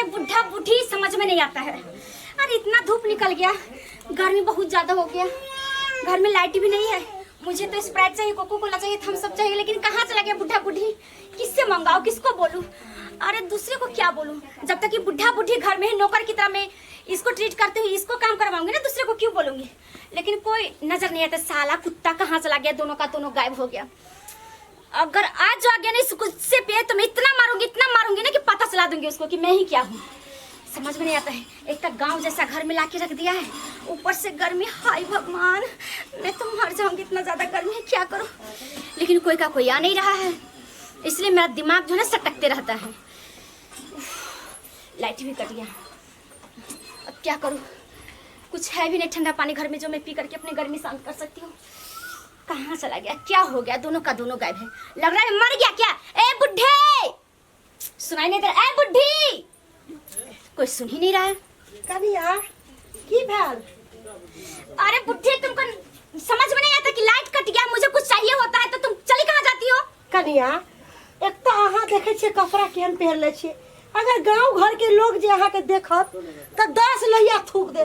ये बुढ़ा बुढ़ी समझ में नहीं आता है। अरे इतना धूप निकल गया, गर्मी बहुत ज्यादा हो गया, घर में लाइट भी नहीं है। मुझे तो स्प्राइट चाहिए, कोको कोला चाहिए, थम्स अप चाहिए, लेकिन कहाँ चला गया बुढ़ा बुढ़ी? किससे मंगाओ, किसको बोलूं? अरे दूसरे को क्या बोलूं? जब तक ये बुढ़ा बुढ़ी घर में है, नौकर की तरह मैं इसको ट्रीट करते हुए इसको काम करवाऊंगी ना, दूसरे को क्यों बोलूंगी? लेकिन कोई नजर नहीं आता। साला कुत्ता कहाँ चला गया? दोनों का दोनों गायब हो गया। अगर आज आ गया ना इस गुस्से पे तो मैं इतना मारूंगी ना कि पता चला दूंगी उसको कि मैं ही क्या हूँ। समझ में नहीं आता है। एक तक गांव जैसा घर में लाके रख दिया है, ऊपर से गर्मी। हाय भगवान, मैं तो मर जाऊंगी, इतना ज्यादा गर्मी है, क्या करूं? लेकिन कोई का कोई आ नहीं रहा है, इसलिए मेरा दिमाग जो है सटकते रहता है। लाइट भी कट गया, अब क्या करूं? कुछ है भी नहीं ठंडा पानी घर में जो मैं पी करके अपनी गर्मी शांत कर सकती हूँ। कहाँ चला गया? क्या हो गया? दोनों का दोनों गायब है। लग रहा है मर गया क्या? ए बुढ़े, सुनाई नहीं दे रहा? ए बुढ़ी, कोई सुन ही नहीं रहा है। कनिया की भेल? अरे बुढ़ी, तुमको समझ में नहीं आता कि लाइट कट गया, मुझे कुछ चाहिए होता है तो तुम चली कहाँ जाती हो? कनिया एक तो अहाँ देखे छे कपड़ा केहन पहनले छे, अगर गांव घर के लोग जे अहाँ के देखत तो 10 लैया थूक दे।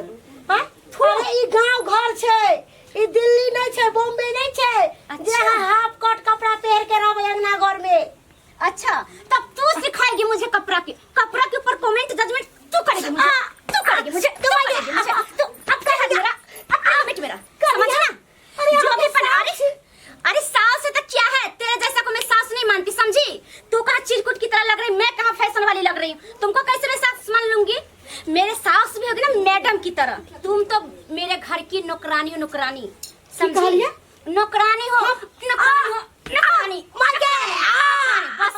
हां, अरे ई गांव घर छे, ई दिल्ली नहीं छे, बॉम्बे नहीं छे। अच्छा। जे हाफ कट कपड़ा पहन के रहबे अंगना घर में। अच्छा, तब तू सिखाएगी मुझे कपड़ा के ऊपर कमेंट जजमेंट तू करेगी मुझे। तू करेगी मुझे, तू करेगी मुझे। तू अब कह मेरा, अब बेट मेरा, समझ ना? जो भी पर अरे सास से तो क्या है, तेरे जैसा को मैं सास नहीं मानती, समझी? तू कहाँ चिरकुट की तरह लग रही, मैं कहाँ फैशन वाली लग रही हूँ। तुमको कैसे मैं सास मान लूंगी? मेरे सास भी होगी ना मैडम की तरह, तुम तो मेरे घर की नौकरानी समझी? नौकरानी हो, नौकरानी मान गए बस।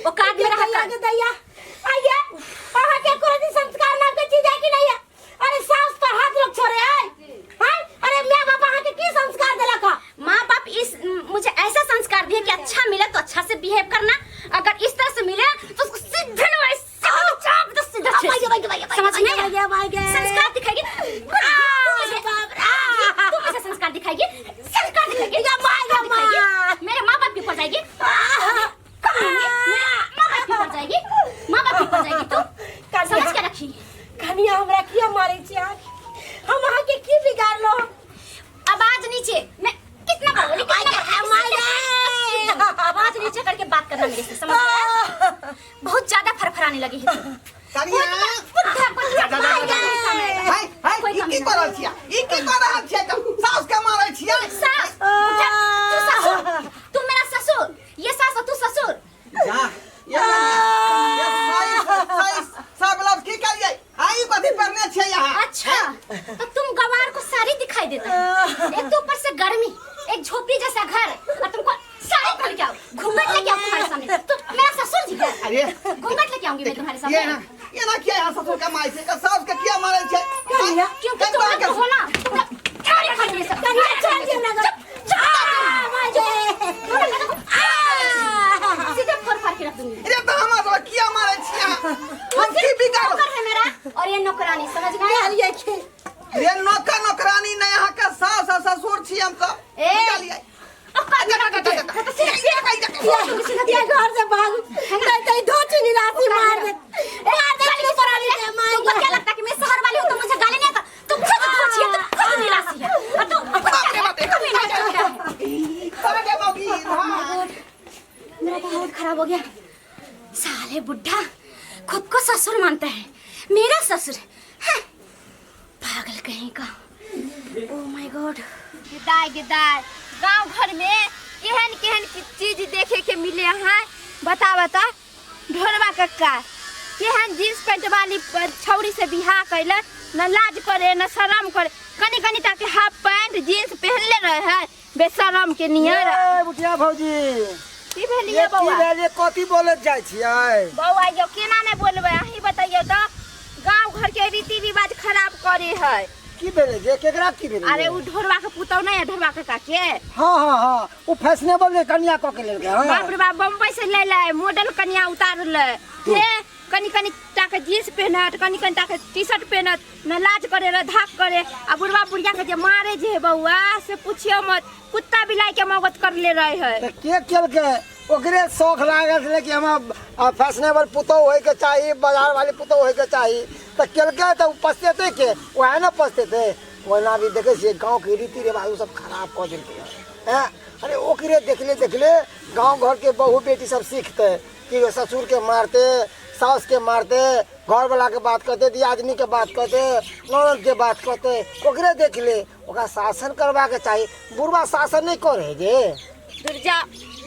वो काट मेरा हाथ आगे दैया आइए, अहाँ के कोई संस्कार नाम के चीज है कि नहीं है? अरे सास पर हाथ लोग छोड़े हैं। हां, अरे मां बाप अहाँ के की संस्कार देला का? माँ बाप इस मुझे ऐसा संस्कार दिया कि अच्छा मिले तो अच्छा से बिहेव करना, अगर इस तरह से मिले तो उसको सीधे समझ में संस्कार दिखाएगी। तू कैसे संस्कार दिखाएगी? संस्कार दिखाएगी मेरे माँ बाप के ऊपर जाएगी, माँ बाप के ऊपर जाएगी। तू समझ के रखी। कनिया हमरा किया मारे छी? हम अहाँ के की बिगाड़ लो? आवाज नीचे, मैं कितना बोली, आवाज नीचे करके बात करना मेरे से, समझ में? बहुत ज्यादा फरफराने लगी है। तू मेरा ससुर, ये सास तू ससुर। अच्छा, तो तुम गवार को साड़ी दिखाई देता है। एक तो ऊपर से गर्मी, एक झोपड़ी जैसा घर, और तुमको साड़ी पहन के आओ, घूंघट लेके आओ तुम्हारे सामने। तो मेरा ससुर जी है, घूंघट लेके आऊंगी मैं तुम्हारे सामने। ये ना क्या ससुर का माई से का सास का क्या मारे छे? क्योंकि तुम लोग हो ना, तुम लोग क्या दिखाई दे सब? चल जी ना सीधे फोड़ फाड़ के रख दूंगी। अरे तो हमारा क्या मारे छिया? हम की बिगाड़ नौकर है मेरा, और ये नौकरानी, समझ गए? ये नौकरानी नहीं, यहाँ का सास और ससुर छी हम सब। घर से भाग नहीं दो चुनी राशि मार दे। तुमको क्या लगता है कि मैं शहर वाली हूँ तो मुझे गाली नहीं आता? तुम खुद धोची है, तुम खुद निराशी है, और मेरा तो हालत खराब हो गया। साले बुढ़ा खुद को ससुर मानता है, मेरा ससुर है, पागल कहीं का। Oh my God. गिदाय गांव घर में केहन चीज देखे के मिले हैं? बता ढोलवा कक्का केहन जींस पैंट वाली छौरी से बिहार कैले, न लाज करे न शरम करे। कनी तक हाफ पैंट जींस पहनले रहे है, बेशरम के नियर। बुढ़िया भौजी की भेलिए बौआ? ये कथी बोलत जाय छियै? बौआ यो केना ने बोलबे, अहीं बताइयो तो। गांव घर के रीति रिवाज खराब करे है। की भेले जे केकरा की भेले? अरे उ ढोरवा के पुतौ नहीं है, ढोरवा काका के। हां उ फैशनेबल कन्या क के लेल के। बाप रे बाप, बम्बई से ले मॉडल कन्या उतार ले। हे कनी कनी ताके जीन्स पहनत, कनी कनी ताके टी शर्ट पहनत, न लाज करे न धाक करे। आ बुढ़वा बुढ़िया के जे मारे जे बउआ से पूछियो मत, कुत्ता बिलाई के मगत कर ले रहे है। तो के केल के ओकरे शौक लागल छले कि हम फैशनेबल पुतौ होय के चाहिए, बाजार वाली पुतौ होय के चाहिए, तो केल के तो पछतेते के वह ना पछतेते। वरना भी देखे छे गांव के रीति रिवाज सब खराब कर देलके हैं। अरे ओकरे देखले गांव घर के बहू बेटी सब सीखते कि ससुर के मारते, सास के मारते, घर वाला के बात करते, दियादनी के बात करते, ननद के बात करते। ओकरे देख ले, ओकरा शासन करवा के चाहिए। बुढ़वा शासन नहीं करे जे दुर्जा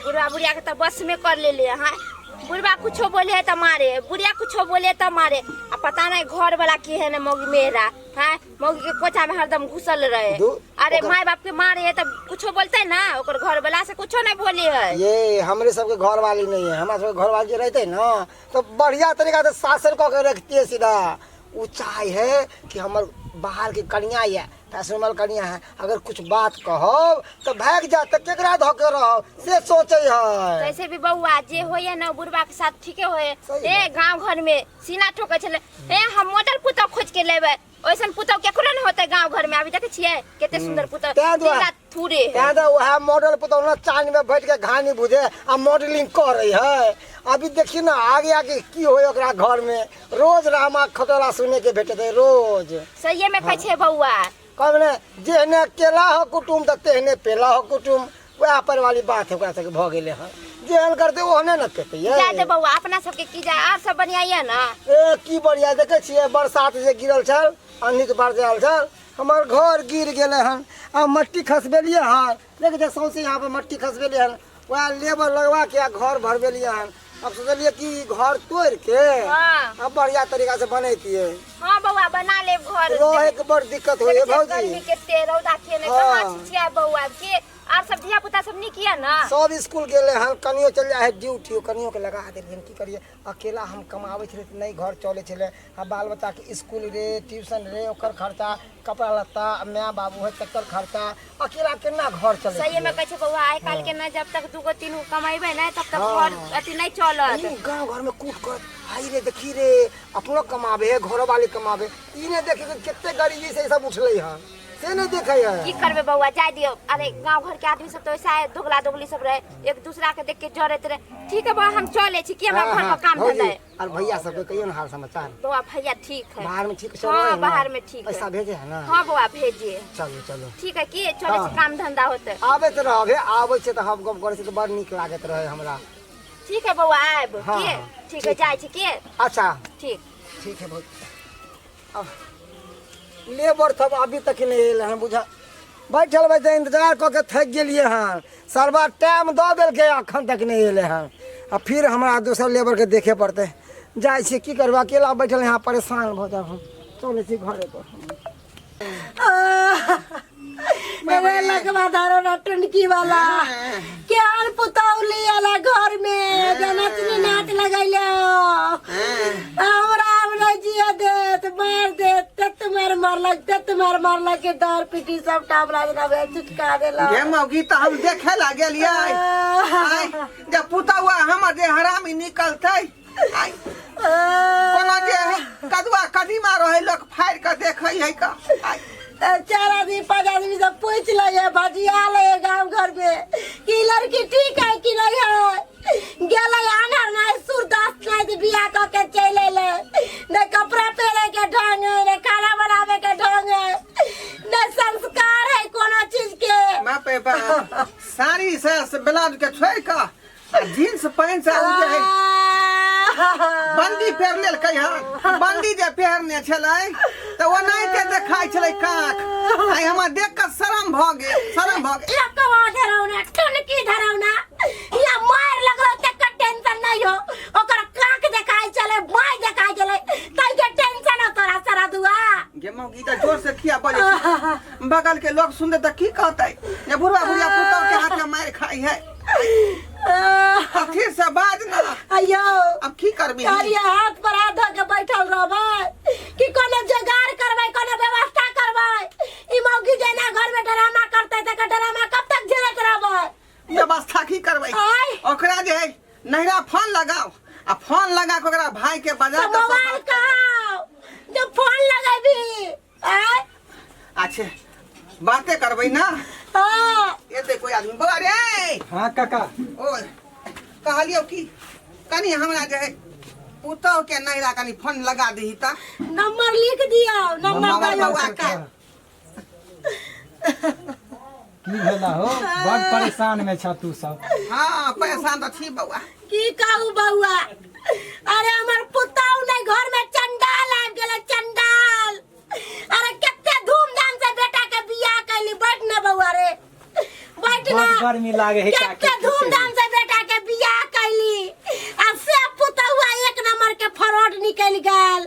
बुढ़वा बुढ़िया के तो बस में कर ले हाँ। बुढ़वा कुछो बोले है तो मारे, बुढ़िया कुछो बोले तो मारे। आ पता नहीं घर वाला की है ना मौगी मेरा है, मौगी के कोचा में हरदम घुसल रहे। अरे माँ बाप के मारे है तो कुछो बोलते ना, ओकर घर वाला से कुछो नहीं बोले है। ये हमरे सबके घर वाली नहीं है, हमारे सबके घर वाली रहते ना तो बढ़िया तरीका से शासन करके रखती है सीधा। वो चाहे है कि हमारे बाहर की कन्या है, फैशनेबल कन्या है, अगर कुछ बात कहो तो भाग जा, तो केकरा धोके रहो से सोचे है। कैसे भी बउआ जे होए ना बुढ़वा के साथ ठीके होए। ए गांव घर में सीना ठोके चले, ए हम मॉडल पुतौ खोज के लेबे, ओइसन पुतौ केकरो न होते गांव घर में। अभी देखे छिए केते सुंदर पुतौ तीरा थूरे है। तो वह मॉडल पुतौ ना चांद में बैठ के घानी बुझे आ मॉडलिंग कर रही है। अभी देखी ना आगे आगे की होए ओकरा घर में, रोज रामा खटोला सुने के भेटते रोज। सही में कहे बउआ कब ने जेहने केला हो कुटुम तो तेहने पेला हो कुटुम, वह पर वाली बात है ओकरा सबके भ गेले है। जेहन करते ओहने न कहते जाय दे बउआ, अपना सबके की जाय आर सब बढ़िया है ना। ए की बढ़िया देखे छिए, बरसात जे गिरल छल, अन्नी के बार जाल छल, हमार घर गिर गेले हन। आ मट्टी खसबेलिए हन, देखे जे सौंसे यहाँ पे मट्टी खसबेलिए हन, वह लेबर लगवा के घर भरबेलिए हन। अब सोचलिए कि घर तोड़ के अब बढ़िया तरीका से बनैतिए। हाँ बउआ बना ले घर, रहे के बड़ दिक्कत होए भौजी। गर्मी के ते रौदा के ने कहां छिया बउआ के आर सब धिया पुता सब नहीं किया ना। सब स्कूल गेले हन, कनियो चल जाए ड्यूटी, कनियो के लगा देलियन। की करिए, अकेला हम कमावे छले त नहीं घर चले छले। आ बाल बच्चा के स्कूल रे, ट्यूशन रे, ओकर खर्चा, कपड़ा लत्ता, माँ बाबू है तकर खर्चा, अकेला केना घर चले। सही में कहे बउआ आइ काल के ना जब तक दूगो तीन कमाइबे ना तब तक घर अति नहीं चलत। गांव घर में कूट कर आई रे देखी रे, अपनो कमावे घर वाले कमावे, ई ने देखे कितने गरीबी से सब उठले हन से नहीं देखे है। की करबे बउआ जाय दियो। अरे गांव घर के आदमी सब तो ऐसा है, दोगला दोगली सब रहे, एक दूसरा के देख के जरत रहे। ठीक है बउआ हम चले छी कि हमरा घर में काम धंधा है। और भैया सब के कहियो न हाल समाचार। बउआ भैया ठीक है, बाहर में ठीक चल रहा है। हां बाहर में ठीक है, पैसा भेजे है ना। हां बउआ भेजिए। चलो चलो ठीक है कि चले छी काम धंधा होते। आबे त रहबे, आबै छै त हम गप करे छै त बड़ नीक लागत रहे हमरा। ठीक है बउआ आब के ठीक है जाय छी के। अच्छा ठीक है बहुत। अब लेबर सब अभी तक नहीं एल हन, बुझा बैठल बैठे इंतजार क के थक गेलिए हन। सरबा टाइम दऽ देलकै अखन तक नहीं एले हन। आ फिर हमरा दोसर लेबर के देखे पड़ते। जाय छी की करबा, अकेला बैठल यहाँ परेशान भ जाब हम। चले छी घरे पर। मेरे लगवा दारो ना टुनकी वाला क्या पुतौली वाला घर में जनतनी नाच लगैले हमरा हमरा जिया देत मार देत तत मार लग के डर पिटी सब टाबला जना वे चिटका देला। ये मौगी तो हम देखे ला गेलिए जब पुतौआ हमर जे हरामी निकलते आई कोना जे कदवा कदीमा रहे लोग फाड़ के देखे है का। आई 4 आदमी 5 आदमी सब पूछ ले भजिया ले गांव घर में कि लड़की ठीक है कि नहीं है। गेले आना ना सुरदास नहीं बियाह क के चले ले, न कपड़ा पहने के ढंग है, न खाना बनावे के ढंग है, न संस्कार है कोनो चीज के। मां पे साड़ी से ब्लाउज के छोड़ का जींस पैंट से उजे है बंदी पहन लेल कहिया। बंदी जे पहनने छलै त ओ नहीं के देखाय छलै काख। आई हमरा देख के शरम भ गेल। या कवा धरौना टुनकी धरौना या मार लगलो तक टेंशन नहीं हो, ओकर काख देखाय चले माय देखाय चले तई के टेंशन हो तोरा सारा दुआ। गे मौगी त जोर से खिया बोले बगल के लोग सुनते त की कहतै ये बुढ़वा बुढ़िया पुतौ के हाथ में मार खाई है। फिर से बाज ना अयो अब की करबी। कारिया हाथ पर हाथ धऽ के बैठल रहबै कि कोनो जुगाड़ करबै, कोनो व्यवस्था करबै। ई मौगी जेना घर में ड्रामा करते त ड्रामा कब तक झेलत रहबै। व्यवस्था की करबै, ओकरा जे है नहरा फोन लगाओ आ फोन लगा के ओकरा भाई के बजा तो मोबाइल कहाँ जो फोन लगाबी आय अच्छे बातें करबई ना। हाँ ये देखो आदमी बउआ रे। हाँ काका ओए कहलियो की कनी हमरा जे है पुतौ के नैरा कनी फोन लगा दही ता। नंबर लिख दियो नंबर दो बउआ के की भेला हो बड़ परेशान में छ तू सब। हाँ परेशान तो थी बउआ। की कहू बउआ अरे हमर पुतौ ने घर में चंडाल आ गेले चंडाल। अरे कितने धूमधाम से बेटा के बियाह कैली बैठ ना बउआ रे बैठ ना। बड़ गर्मी लागे है कितने धूमधाम से बेटा के बियाह कैली अब से पुतौआ एक नंबर के फ्रॉड निकल गेल।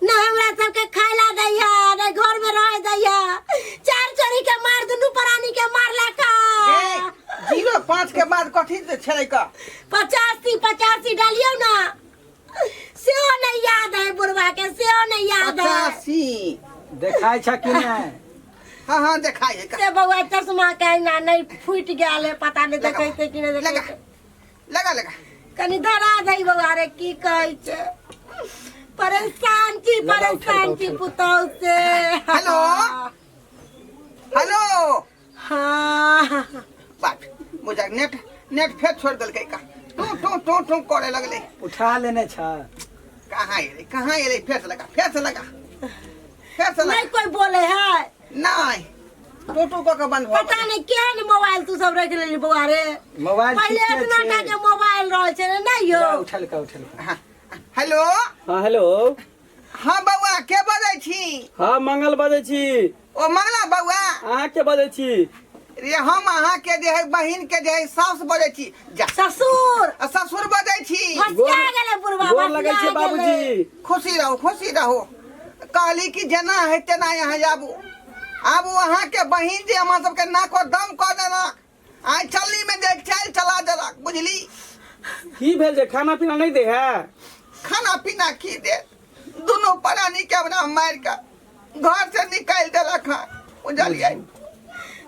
ना हमरा सबके खाइला दैया ना घर में रह दैया चार चोरी के मार दुनू प्राणी के मारला का। 05 के बाद कथी छे का 85 डालियो ना सेहो नहीं याद है बुढ़वा के सेहो नहीं याद है। 85 देखाय छ कि नहीं। हाँ हाँ देखाई है से बउआ चश्मा के ना नहीं फूट गेल है पता नहीं देखे थे कि नहीं लगा देखे लगा लगा कनी धरा दई बउआ रे की कहै छे परेशान छी पुतौ से। हेलो हेलो हाँ बात मुझे नेट फेर छोड़ दल का टू करे लगले। उठा लेने छ कहाँ ये फेर से लगा नहीं कोई बोले है नहीं टू को बंद हो पता नहीं क्या मोबाइल तू सब रख लेली बउआ रे मोबाइल पहले इतना टा के मोबाइल रह छे नहीं हो। उठल का हाँ, हेलो हाँ हेलो। हाँ बउआ के बजै छी। हाँ मंगल बजै छी। ओ मंगला बउआ अहाँ के बजै छी। रे हम अहाँ के जे है बहिन के जे है सास बजै छी जा ससुर बजै छी। भसिया गेले बुढ़वा गोर लगै छै बाबूजी। खुशी रहो कहली कि जेना है तेना यहाँ आबू अहाँ के बहिन जे हम सबके नाको दम कऽ देलक आइ चलनी में देख चला देलक बुझली। की भेल जे खाना पीना नहीं दे है। खाना पीना की दे दोनों प्राणी के अपना मार के घर से निकाल देलक है बुझलिए।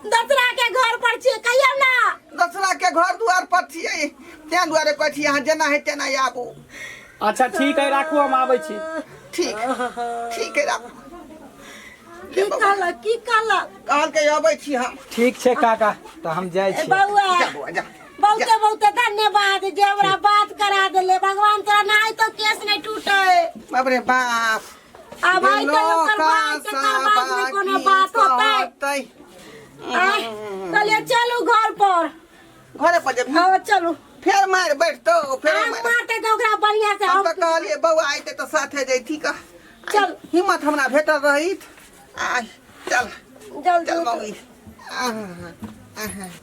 दसरा के घर पर छिए कहियो ना दसरा के घर द्वार पर छिए तें दुआरे कहै छी यहाँ जेना है तेना आबू। अच्छा ठीक है राखू हम आबै छी। ठीक है राखू। की कहलक कहल के आबै छी हम। ठीक छै काका तो हम जाय छी। बउआ जा बउआ जा बहुत धन्यवाद जे हमरा बात करा देले भगवान तोरा नहीं तो केस नहीं टूटे। बाप रे बाप आ भाई तो ओकर बात के करबाद में कोनो बात होतै। चलिए चलू घर पर घरे पर जब हाँ चलू फिर मार बैठतो फिर हम मारते तो ओकरा बढ़िया से हम हम तो कहलिए बउआ आइते तो साथे जैती का। चल हिम्मत हमरा भेटल रहित चल जल्दी मौगी।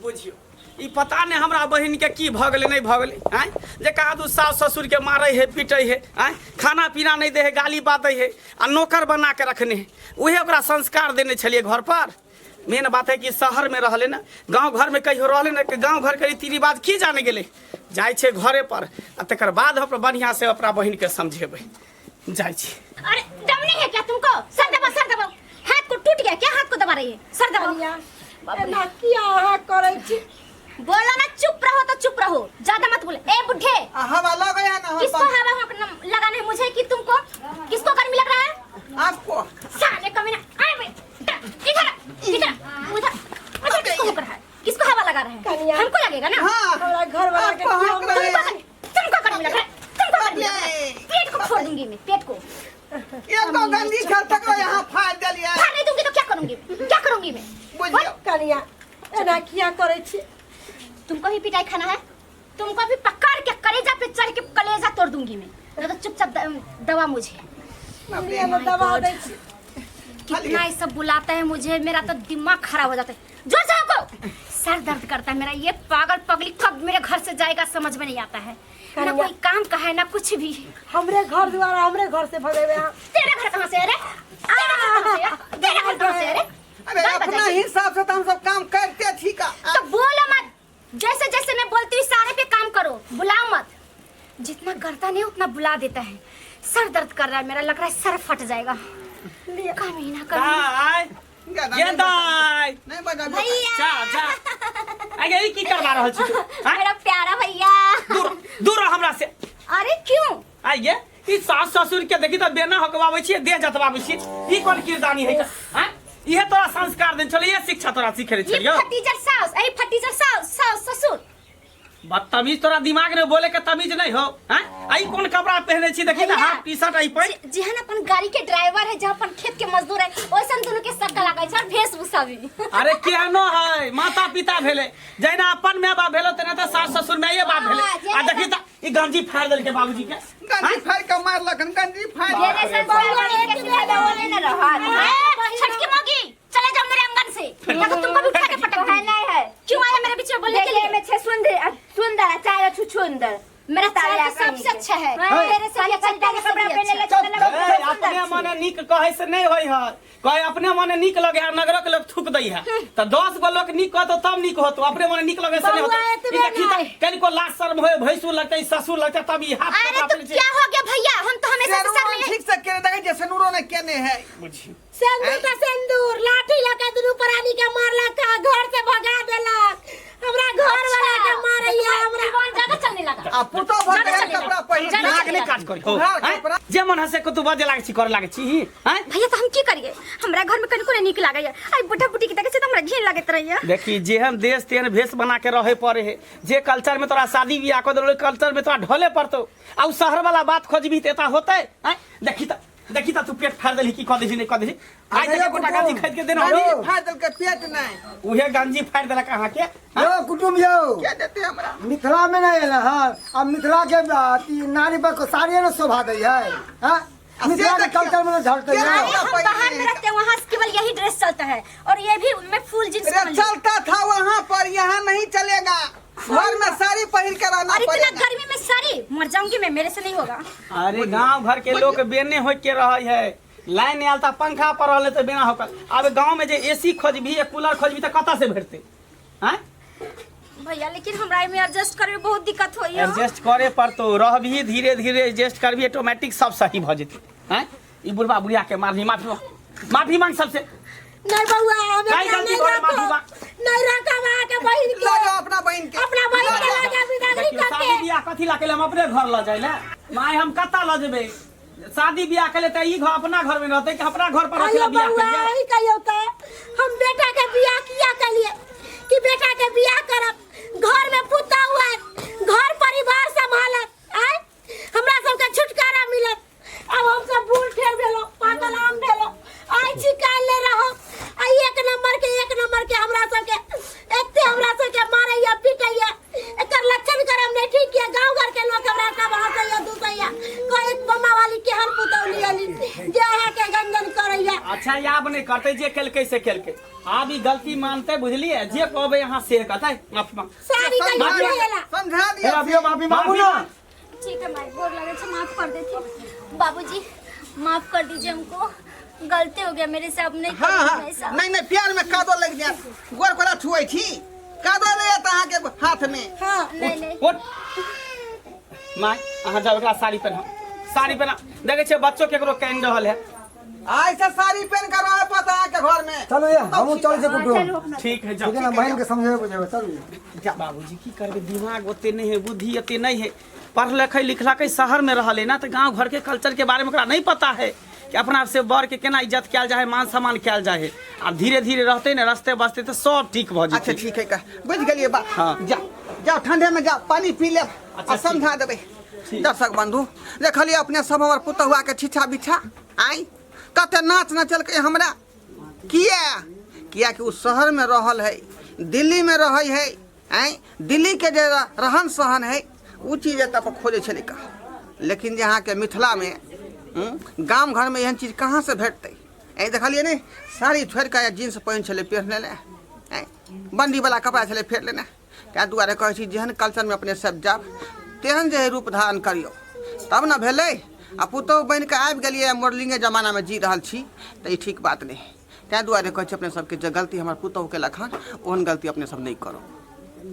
बुझियो ई पता नहीं हमरा बहिन के की भ गेलै नहीं भ गेलै हैं जे कहा दू सास ससुर के मारै है पीटै है हैं खाना पीना नहीं दे है गाली बातै है आ नौकर बना के रखने है उहे ओकरा संस्कार देने छलिए घर पर। मेन बात है कि शहर में रहले ना गांव घर में कहियो रहले ना कि गांव घर के रीति रिवाज की जाने गेले जाय छे घरे पर आ तकर बाद हम बढ़िया से अपना बहिन के समझेबै जाय छी। अरे दम नहीं है क्या तुमको? सर दबाओ हाथ को टूट गया क्या? हाथ को दबा रही है सर दबाओ। ना किया करे छी बोलो ना चुप रहो तो चुप रहो ज्यादा मत बोले। ए बुढ़े हवा लग गया ना किसको हवा लगाना है मुझे कि तुमको? किसको गर्मी लग रहा है आपको साले कमीना इधर उधर किसको लग रहा है? किसको हवा लगा रहा है? हमको लगेगा ना। हाँ हमरा घर वाला के आपको हक रहे तुमको गर्मी लग रहा है तुमको गर्मी लग रहा है। पेट को फोड़ दूंगी मैं पेट को ये तो गंदी खल तक यहाँ फाड़ दिया फाड़ नहीं दूंगी तो क्या करूंगी मैं? बुझियो कनिया एना किया करे छी तुमको भी पिटाई खाना है? तुमको भी पकड़ के कलेजा पे चढ़ के कलेजा तोड़ दूंगी मैं। तो चुपचाप दवा मुझे मम्मी ने दबा दे छी कितना ये सब बुलाता है मुझे मेरा तो दिमाग खराब हो जाता है। जो जाओ को सर दर्द करता है मेरा। ये पागल पगली कब मेरे घर से जाएगा समझ में नहीं आता है। ना कोई काम का है ना कुछ भी। हमरे घर द्वारा हमरे घर से भगेवे हां तेरा घर कहाँ से है रे? तेरा घर कहाँ से है रे? अरे अपना हिसाब से तो हम सब काम करते ठीक है। तो बोलो मत जैसे जैसे मैं बोलती हूँ सारे पे काम करो बुलाओ मत। जितना करता नहीं उतना बुला देता है। सर दर्द कर रहा है मेरा लग रहा है सर फट जाएगा। कमीना दाई ये दाई नहीं बजा जा जा आगे ई की करबा रहल छी तू? मेरा प्यारा भैया दूर दूर रह हमरा से। अरे क्यों? आइए ई सास ससुर के देखी तो बेना हकवाबै छी देह जतवाबै छी ई कोन किरदानी है हैं इहे तोरा संस्कार देन छले ये शिक्षा तोरा सिखे रे ये छलियो फटीचर सास आई फटीचर सास ससुर बदतमीज तोरा दिमाग में बोले के तमीज नहीं हो हैं आई कौन कपड़ा पहने छी देखी ना हाफ टी शर्ट आई पहिन जेहन अपन गाड़ी के ड्राइवर है जहाँ अपन खेत के मजदूर है वैसन दोनों के सक्का लागै छै और वेशभूषा भी अरे केहनो है माता पिता भेले जैना अपन माय बाप भेलो तेना त सास ससुर में ये बाप भेले आ देखी त ई गंजी फाड़ देल के बाबूजी के गंजी फाड़ के मारलकन गंजी फाड़ जेनरेशन बउआ एक दिन बोले न रहत छटकी मोगी चले जाओ मेरे आंगन से या तो तुमको भी उठा के पटक है नहीं है क्यों आया मेरे बीच में बोलने के लिए में छे सुंदर चाहे छुछुंदर मेरा ताया सबसे अच्छा है तेरे से ये चलता के कपड़ा पहने ले अपने मने निक कहे से नहीं होई है कहे अपने मने निक लगे है नगर के लोग थूक दई है त 10 गो लोग निक कहतो तब निक होतो अपने मने निक लगे से नहीं होतो ई देखी त कल को लाज शर्म होए भैंसु लगते ससुर लगते तब ई हाथ अरे तो क्या हो गया भैया हम तो हमेशा से सर लिए ठीक से केने देखे जैसे नूरो ने केने है बुझी सिंदूर का सिंदूर लाठी लगा दुनू प्राणी के मारला का घर से भगा देलक हमरा घर वाला के मारैया हमरा कौन ज्यादा चलने लगा आ पुतो भर के कपड़ा पहिन नाक नहीं काट करी हो कपड़ा जे मन हसे को तू बजे लागे छी करे लागे छी हैं भैया तो हम की करिए हमरा घर में कनको निक लागै आई बुढ़ा बुढ़ी के देखे से तो हमरा घिन लागत रहैया देखी जेहन देश तेहन भेष बना के रहे पड़े है जे कल्चर में तोरा शादी बियाह कर देलो कल्चर में तोरा ढले पड़तो आ शहर वाला बात खोजबी त एता होतै हैं देखी त तू पेट फाड़ देली की कह देली नहीं कह देली आई देखे गोटा गांजी खरीद के देना गंजी फाड़ देल के पेट नहीं उहे गांजी फाड़ देला कहां के यो कुटुम यो क्या देते हमरा मिथिला में नहीं है हां अब मिथिला के नारी पर को साड़ी न शोभा दे है हां मिथिला के कल्चर में झलते क्या है हम बाहर में रहते हैं वहाँ केवल यही ड्रेस चलता है और ये भी मैं फुल जींस अरे चलता था वहाँ पर यहाँ नहीं चलेगा घर में साड़ी पहन के रहना और इतना पड़ेगा गर्मी में साड़ी मर जाऊंगी मैं मेरे से नहीं होगा अरे गांव घर के लोग बेने हो के रहे है लाइन आलता पंखा पर रहले तो बिना होकर अब गांव में जे एसी खोजबी या कूलर खोजबी त कता से भेटते हैं भैया लेकिन हमरा में एडजस्ट करे में बहुत दिक्कत होई है एडजस्ट करे पर तो रहबी धीरे धीरे एडजस्ट करबी ऑटोमेटिक सब सही भ जेते हैं ई बुढ़वा बुढ़िया के मारबी माफी मांग सबसे नहीं बउआ हमें काई गलती करे माफी मांग नहीं रखा वहां के बहिन के ला जाओ अपना बहन के लगा बिदागरी देखियो, शादी करके बियाह कथी ला केले हम अपने घर ल जाइले माय हम कता ल जेबे शादी बियाह केले त ई घर अपना घर में रहते कि अपना घर पर रखिला बियाह बउआ करिए ही कहियो त हम बेटा के बियाह किया कलिए कि बेटा के बियाह करब घर में पुता हुआ घर परिवार संभालत आय हमरा सब के छुटकारा मिलत अब हम सब बूढ़ ठेर भेलो पागल आम भेलो आई छी काल ले रहो आई एक नंबर के हमरा सब के एते हमरा सब के मारैया पिटैया एकर लक्षण करम नहीं ठीक है गांव घर के लोग हमरा सब हंसैया दुसैया को एक बम्मा वाली केहन पुतौली आली जे अहाँ के गंजन करैया अच्छा याब नहीं करते जे केलके से केलके आप ई गलती मानते बुझलिए जे कहबे यहां से कहते माफी मांग सारी समझा कहियो दिया लेला समझा हे दिया अभियो माफी मांगू ना ठीक है माई गोर लगे से माफ कर देती बाबूजी माफ कर दीजिए हमको गलती हो गया मेरे से अब नहीं हाँ हाँ करूंगी ऐसा नहीं नहीं प्यार में कादो लग जाए गोर कोला छुई थी कादो ले जाता है के हाथ में हां नहीं उठ माय अहाँ जाओ एकरा साड़ी पहना देखे छे बच्चों केकरो कह रहल है ऐसा साड़ी पहन कर रहा पता है के घर में चलो ये हम चल से कुटुम ठीक है ठीक है जाओ ना बहन के समझे बुझे चल जा बाबूजी की करबे दिमाग ओते नहीं है बुद्धि ओते नहीं है पढ़ लिखला के शहर में रहले ना तो गांव घर के कल्चर के बारे में ओकरा नहीं पता है कि अपना से बड़ के केना इज्जत कयल जाए मान सम्मान कयल जाए अब धीरे धीरे रहते ना रास्ते बसते तो सब ठीक भ अच्छा जेतै ठीक है का बुझ गलिए बात हाँ। जाओ ठंडे में जाओ पानी पी ले अच्छा, और समझा देबे दर्शक बंधु देखलिए अपने सब हमर पुतहुआ के छिछा बिछा आई कते नाच नचल के हमरा किया कि उस शहर में रहल है दिल्ली में रहै है आई दिल्ली के जे रहन सहन है उ चीज एतऽ पर खोजे छलै का लेकिन यहाँ के मिथिला में गांव घर में एहन चीज कहाँ से भेटतै ऐ देखलिए ने साड़ी छोड़ के जींस पहन छलै पहन ले बंडी वाला कपड़ा छलै फेर लेने क्या दुआरे कहै छी जेहन कल्चर में अपने सब जाब तेहन जे रूप धारण करियो तब न भेलै आ पुतहु बन के आबि गेलिए मॉडलिंगे जमाना में जी रहल छी तऽ ई ठीक बात नहीं तैं दुआरे कहै छी अपने सबके जे गलती हमर पुतहु केलक हन ओहन गलती अपने सब नहीं करो।